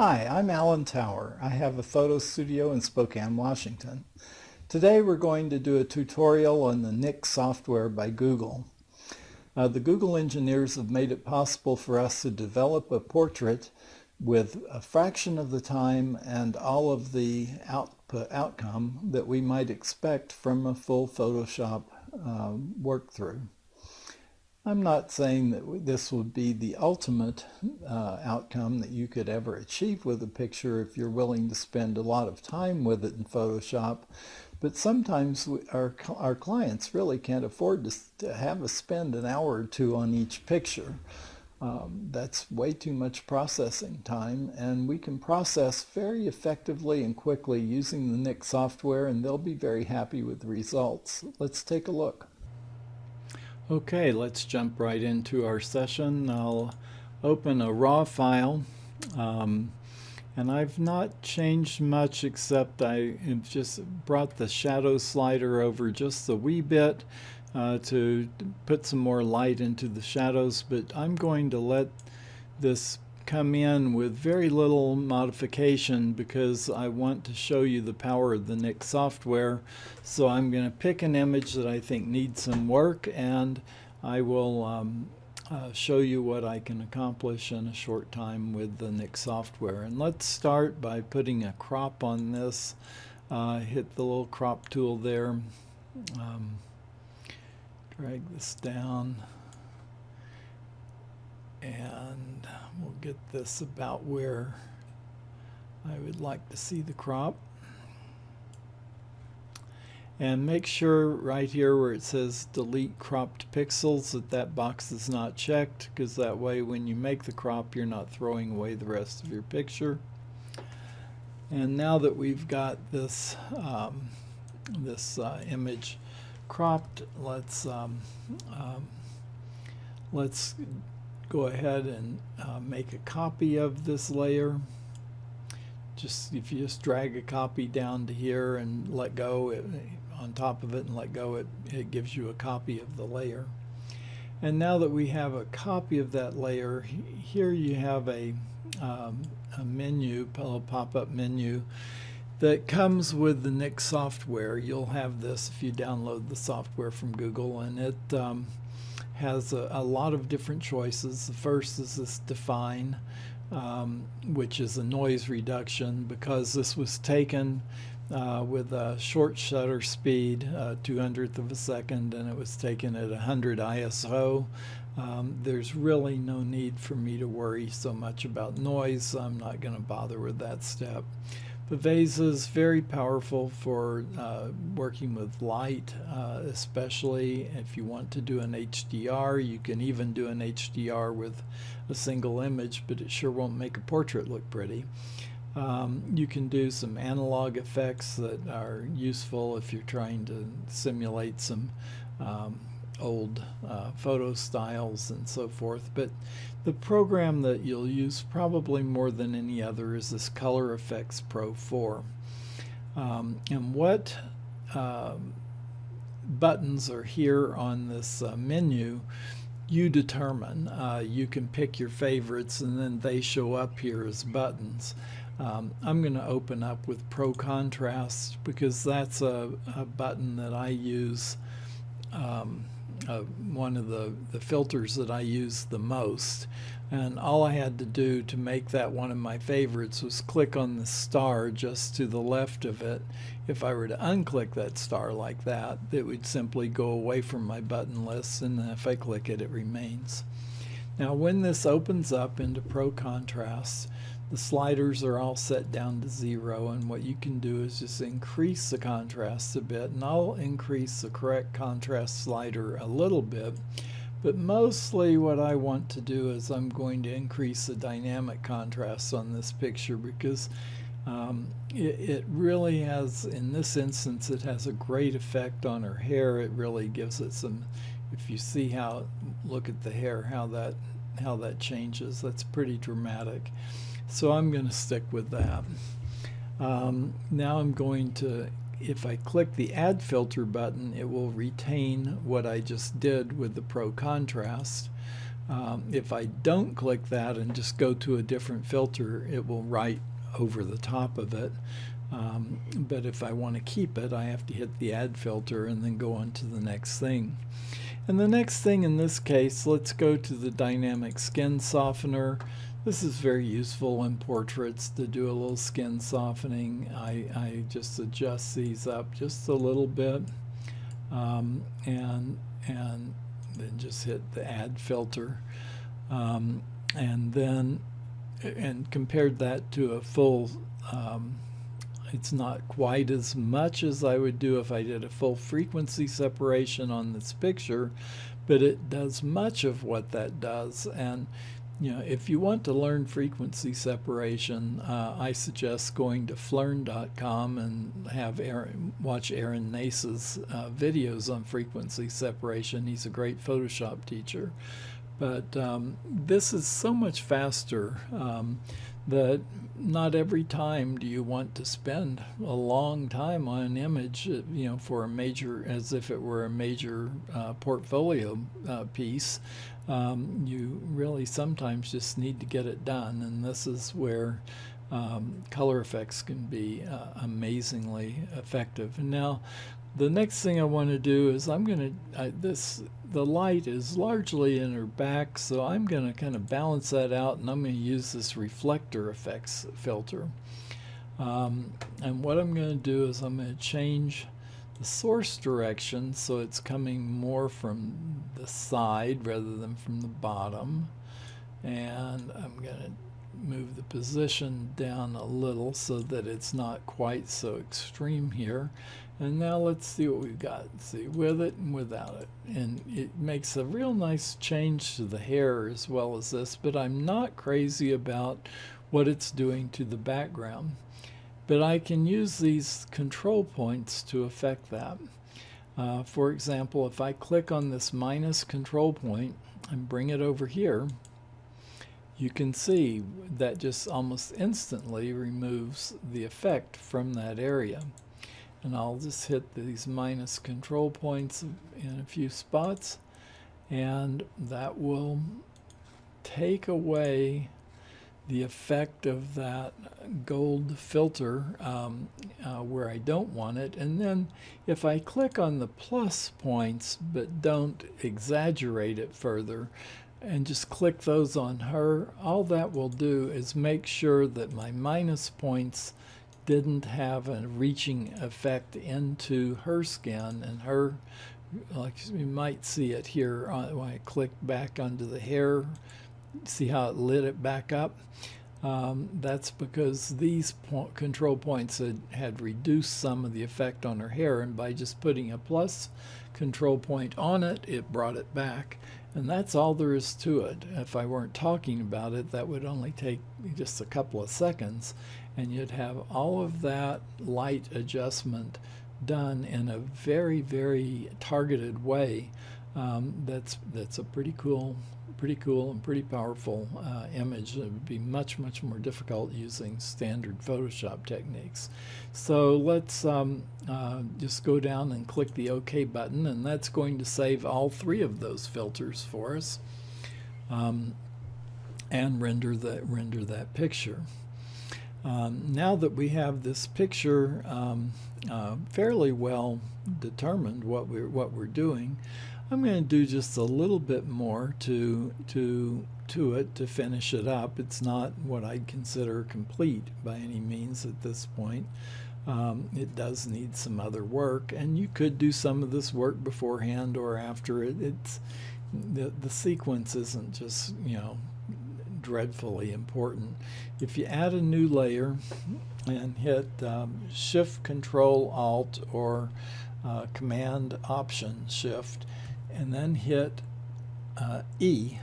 Hi, I'm Alan Tower. I have a photo studio in Spokane, Washington. Today we're going to do a tutorial on the NIK software by Google. The Google engineers have made it possible for us to develop a portrait with a fraction of the time and all of the outcome that we might expect from a full Photoshop work through. I'm not saying that this would be the ultimate outcome that you could ever achieve with a picture if you're willing to spend a lot of time with it in Photoshop, but sometimes our clients really can't afford to have us spend an hour or two on each picture. That's way too much processing time, and we can process very effectively and quickly using the NIK software, and they'll be very happy with the results. Let's take a look. Okay, let's jump right into our session. I'll open a raw file, and I've not changed much except I have just brought the shadow slider over just a wee bit to put some more light into the shadows, but I'm going to let this come in with very little modification because I want to show you the power of the NIK software. So I'm going to pick an image that I think needs some work, and I will show you what I can accomplish in a short time with the NIK software. And let's start by putting a crop on this. Hit the little crop tool there. Drag this down, and we'll get this about where I would like to see the crop. And make sure right here where it says delete cropped pixels that box is not checked, because that way when you make the crop you're not throwing away the rest of your picture. And now that we've got this image cropped, let's go ahead and make a copy of this layer. If you just drag a copy down to here and let go on top of it and let go, it gives you a copy of the layer. And now that we have a copy of that layer, here you have a menu, a little pop-up menu that comes with the NIK software. You'll have this if you download the software from Google, and it has a lot of different choices. The first is this define, which is a noise reduction, because this was taken with a short shutter speed, 200th of a second, and it was taken at 100 ISO. There's really no need for me to worry so much about noise, so I'm not going to bother with that step. Viveza is very powerful for working with light, especially if you want to do an HDR. You can even do an HDR with a single image, but it sure won't make a portrait look pretty. You can do some analog effects that are useful if you're trying to simulate some old photo styles and so forth. But the program that you'll use probably more than any other is this Color Effects Pro 4. And what buttons are here on this menu, you determine. You can pick your favorites and then they show up here as buttons. I'm going to open up with Pro Contrast because that's a button that I use, one of the filters that I use the most. And all I had to do to make that one of my favorites was click on the star just to the left of it. If I were to unclick that star like that, it would simply go away from my button list, and then if I click it, it remains. Now when this opens up into Pro Contrast, the sliders are all set down to 0, and what you can do is just increase the contrast a bit, and I'll increase the correct contrast slider a little bit, but mostly what I want to do is I'm going to increase the dynamic contrast on this picture because it really has, in this instance, it has a great effect on her hair. It really gives it some, if you see how, look at the hair, how that changes, that's pretty dramatic. So I'm going to stick with that. Now I'm going to, if I click the Add Filter button, it will retain what I just did with the Pro Contrast. If I don't click that and just go to a different filter, it will write over the top of it. But if I want to keep it, I have to hit the add filter and then go on to the next thing. And the next thing in this case, let's go to the dynamic skin softener. This is very useful in portraits to do a little skin softening. I just adjust these up just a little bit, and then just hit the add filter, and compared that to a full, it's not quite as much as I would do if I did a full frequency separation on this picture, but it does much of what that does. And if you want to learn frequency separation, I suggest going to Phlean.com and have watch Aaron Nace's videos on frequency separation. He's a great Photoshop teacher. But this is so much faster that not every time do you want to spend a long time on an image, for a major, as if it were a major portfolio piece. You really sometimes just need to get it done, and this is where color effects can be amazingly effective. And now the next thing I want to do is the light is largely in her back, so I'm going to kind of balance that out, and I'm going to use this reflector effects filter. And what I'm going to do is I'm going to change the source direction so it's coming more from the side rather than from the bottom, and I'm going to move the position down a little so that it's not quite so extreme here. And now let's see what we've got. See, with it and without it. And it makes a real nice change to the hair as well as this, but I'm not crazy about what it's doing to the background. But I can use these control points to affect that. For example, if I click on this minus control point and bring it over here, you can see that just almost instantly removes the effect from that area. And I'll just hit these minus control points in a few spots, and that will take away the effect of that gold filter where I don't want it. And then if I click on the plus points but don't exaggerate it further and just click those on her, all that will do is make sure that my minus points didn't have a reaching effect into her skin and her, like you might see it here when I click back onto the hair. See how it lit it back up? That's because these control points had reduced some of the effect on her hair, and by just putting a plus control point on it, it brought it back. And that's all there is to it. If I weren't talking about it, that would only take just a couple of seconds, and you'd have all of that light adjustment done in a very, very targeted way. That's a pretty cool and pretty powerful image. It would be much, much more difficult using standard Photoshop techniques. So let's just go down and click the OK button, and that's going to save all three of those filters for us, and render that picture. Now that we have this picture fairly well determined what we're doing, I'm going to do just a little bit more to it to finish it up. It's not what I'd consider complete by any means at this point. It does need some other work, and you could do some of this work beforehand or after it. The sequence isn't just dreadfully important. If you add a new layer and hit Shift Control Alt or Command Option Shift, and then hit E,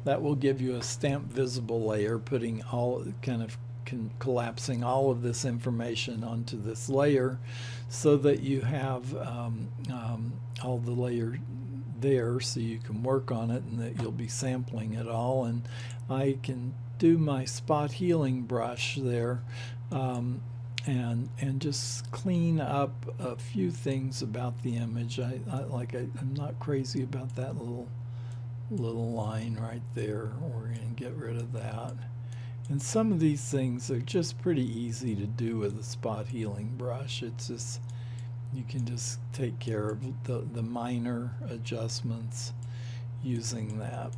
that will give you a stamp visible layer, putting all collapsing all of this information onto this layer so that you have all the layer there so you can work on it and that you'll be sampling it all. And I can do my spot healing brush there and just clean up a few things about the image. I'm not crazy about that little little line right there. We're going to get rid of that. And some of these things are just pretty easy to do with a spot healing brush. It's just, you can just take care of the minor adjustments using that.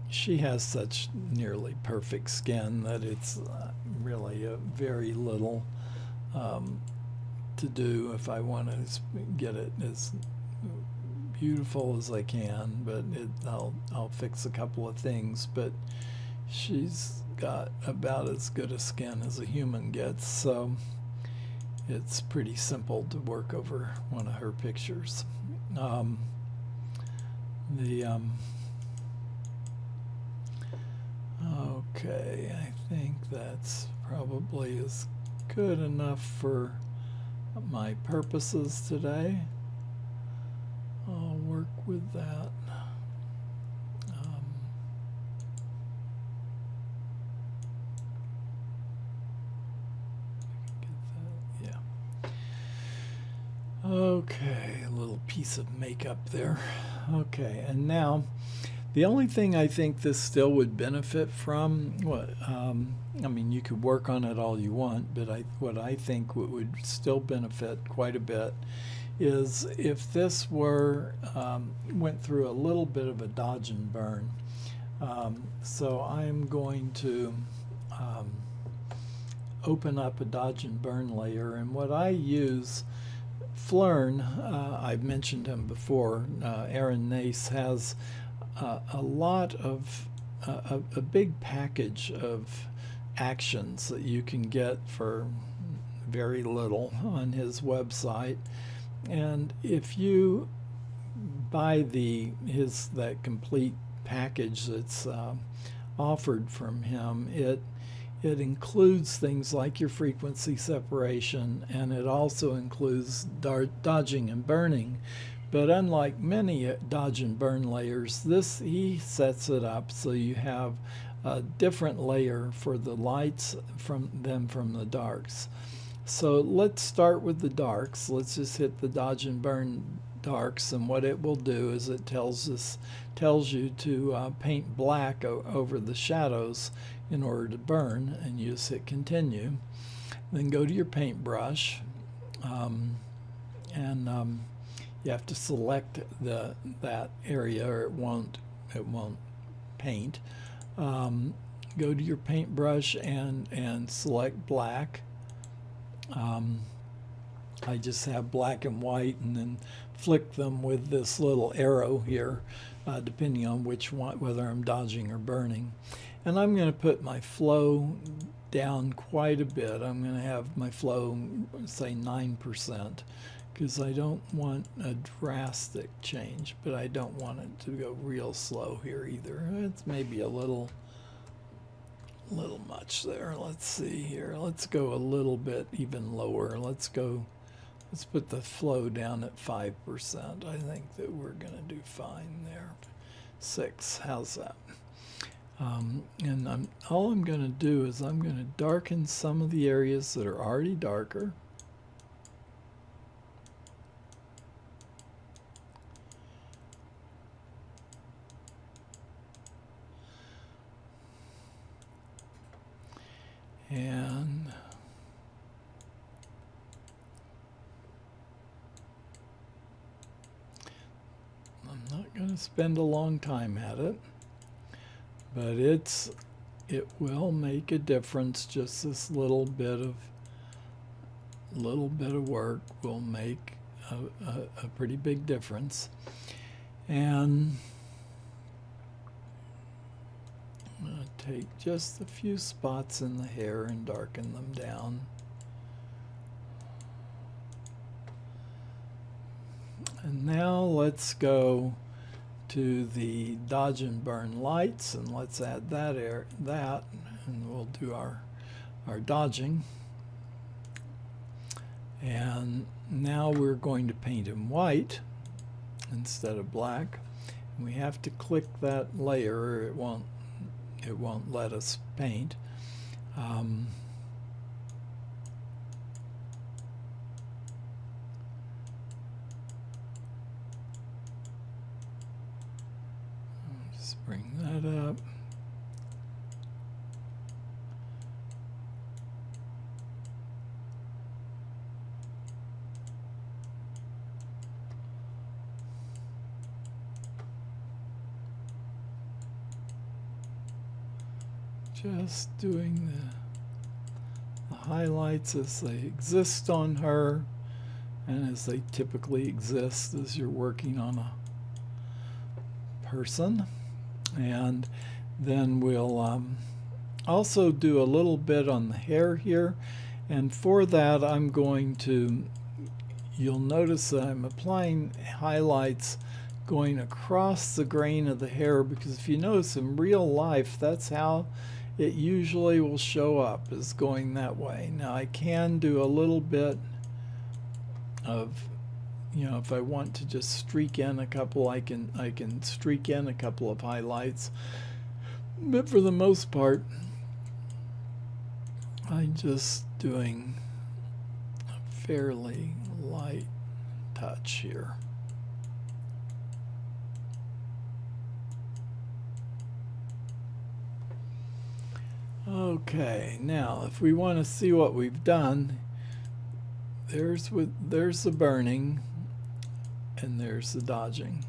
She has such nearly perfect skin that it's really a very little to do if I want to get it as beautiful as I can, but I'll fix a couple of things. But she's got about as good a skin as a human gets, so it's pretty simple to work over one of her pictures. Okay, I think that's probably as good enough for my purposes today. I'll work with that. Okay, a little piece of makeup there. Okay, and now the only thing I think this still would benefit from, I mean, you could work on it all you want, but what I think would still benefit quite a bit is if this were went through a little bit of a dodge and burn. So I'm going to open up a dodge and burn layer, and what I use, Phlean, I've mentioned him before, Aaron Nace has a lot of a big package of actions that you can get for very little on his website. And if you buy that complete package that's offered from him, it includes things like your frequency separation, and it also includes dodging and burning. But unlike many dodge and burn layers, he sets it up so you have a different layer for the lights from the darks. So let's start with the darks. Let's just hit the dodge and burn darks, and what it will do is it tells you to paint black over the shadows in order to burn, and you just hit continue. Then go to your paintbrush, and you have to select that area or it won't paint. Go to your paintbrush and select black. I just have black and white, and then flick them with this little arrow here, depending on which one, whether I'm dodging or burning. And I'm going to put my flow down quite a bit. I'm going to have my flow, say 9%, because I don't want a drastic change, but I don't want it to go real slow here either. It's maybe a little much there. Let's see here. Let's go a little bit even lower. Let's put the flow down at 5%. I think that we're going to do fine there. 6, how's that? And all I'm going to do is I'm going to darken some of the areas that are already darker. And I'm not going to spend a long time at it, but it will make a difference. Just this little bit of work will make a pretty big difference. And I'm going to take just a few spots in the hair and darken them down. And now let's go to the dodge and burn lights, and let's add that and we'll do our dodging. And now we're going to paint in white instead of black. And we have to click that layer or it won't let us paint. Let's bring that up. Just doing the highlights as they exist on her and as they typically exist as you're working on a person. And then we'll also do a little bit on the hair here, and for that I'm going to, you'll notice that I'm applying highlights going across the grain of the hair, because if you notice in real life that's how it usually will show up, is going that way. Now I can do a little bit of, if I want to just streak in a couple, I can streak in a couple of highlights, but for the most part I'm just doing a fairly light touch here. Okay, now if we want to see what we've done, there's the burning and there's the dodging,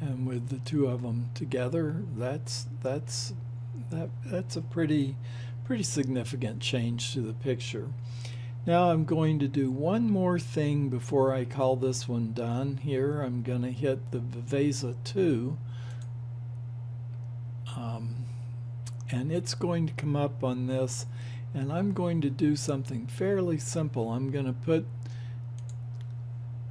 and with the two of them together, that's a pretty significant change to the picture. Now I'm going to do one more thing before I call this one done. Here I'm going to hit the Viveza 2, and it's going to come up on this, and I'm going to do something fairly simple. I'm going to put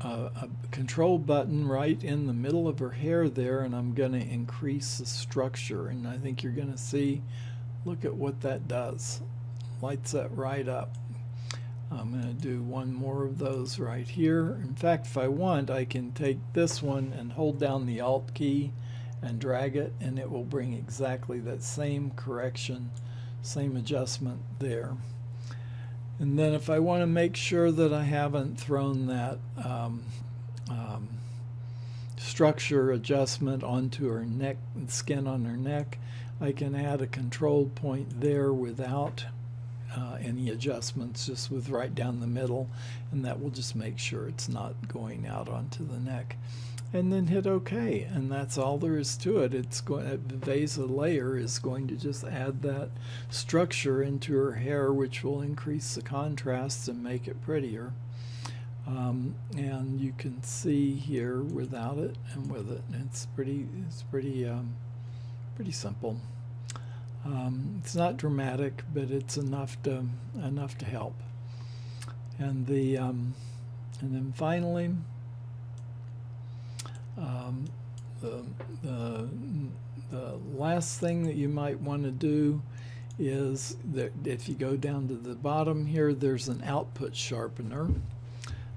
a control button right in the middle of her hair there, and I'm going to increase the structure, and I think you're going to see, look at what that does. Lights that right up. I'm going to do one more of those right here. In fact, if I want, I can take this one and hold down the Alt key and drag it, and it will bring exactly that same correction, same adjustment there. And then if I want to make sure that I haven't thrown that structure adjustment onto her neck, skin on her neck, I can add a control point there without any adjustments, just with right down the middle, and that will just make sure it's not going out onto the neck. And then hit OK, and that's all there is to it. It's going, that Viveza layer is going to just add that structure into her hair, which will increase the contrast and make it prettier. And you can see here without it and with it, it's pretty simple. It's not dramatic, but it's enough to help. And and then finally, the last thing that you might want to do is that if you go down to the bottom here, there's an output sharpener,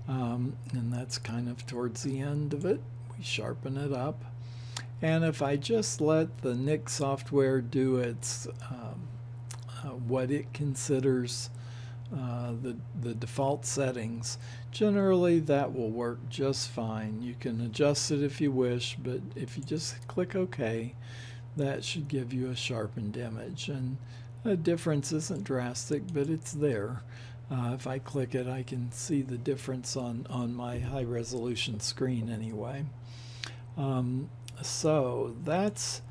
and that's kind of towards the end of it. We sharpen it up, and if I just let the NIK software do its what it considers the default settings, generally that will work just fine. You can adjust it if you wish, but if you just click OK, that should give you a sharpened image, and the difference isn't drastic, but it's there. If I click it, I can see the difference on my high resolution screen anyway. So that's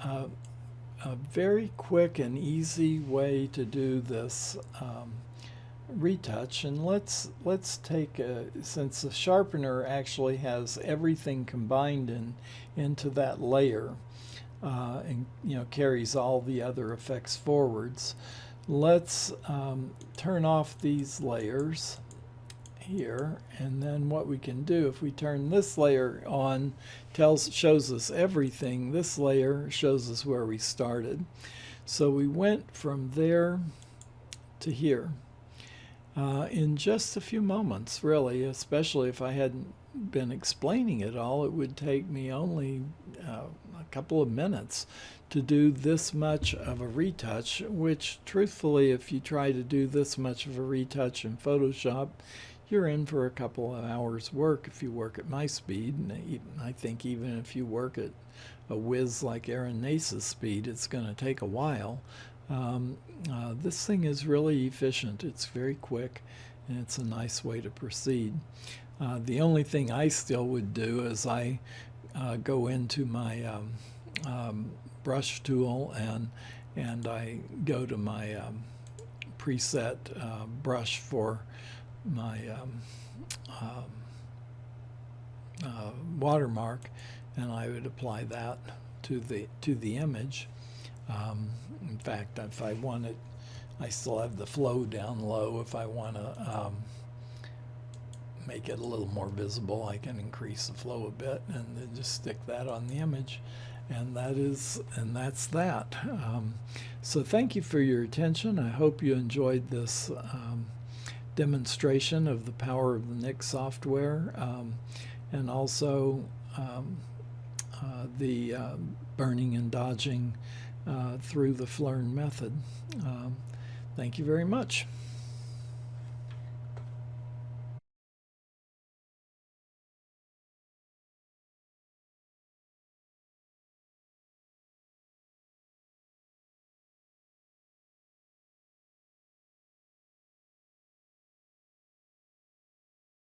a very quick and easy way to do this retouch. And let's take since the sharpener actually has everything combined into that layer, and carries all the other effects forwards. Let's turn off these layers here, and then what we can do, if we turn this layer on, shows us everything. This layer shows us where we started. So we went from there to here in just a few moments, really. Especially if I hadn't been explaining it all, it would take me only a couple of minutes to do this much of a retouch, which truthfully, if you try to do this much of a retouch in Photoshop, you're in for a couple of hours work if you work at my speed. And I think even if you work at a whiz like Aaron Nace's speed, it's going to take a while. This thing is really efficient. It's very quick, and it's a nice way to proceed. The only thing I still would do is I go into my brush tool and I go to my preset brush for my watermark, and I would apply that to the image. In fact, if I want it, I still have the flow down low. If I want to make it a little more visible, I can increase the flow a bit and then just stick that on the image, and that's that. So thank you for your attention. I hope you enjoyed this demonstration of the power of the NIK software, and also the burning and dodging through the Phlean method. Thank you very much.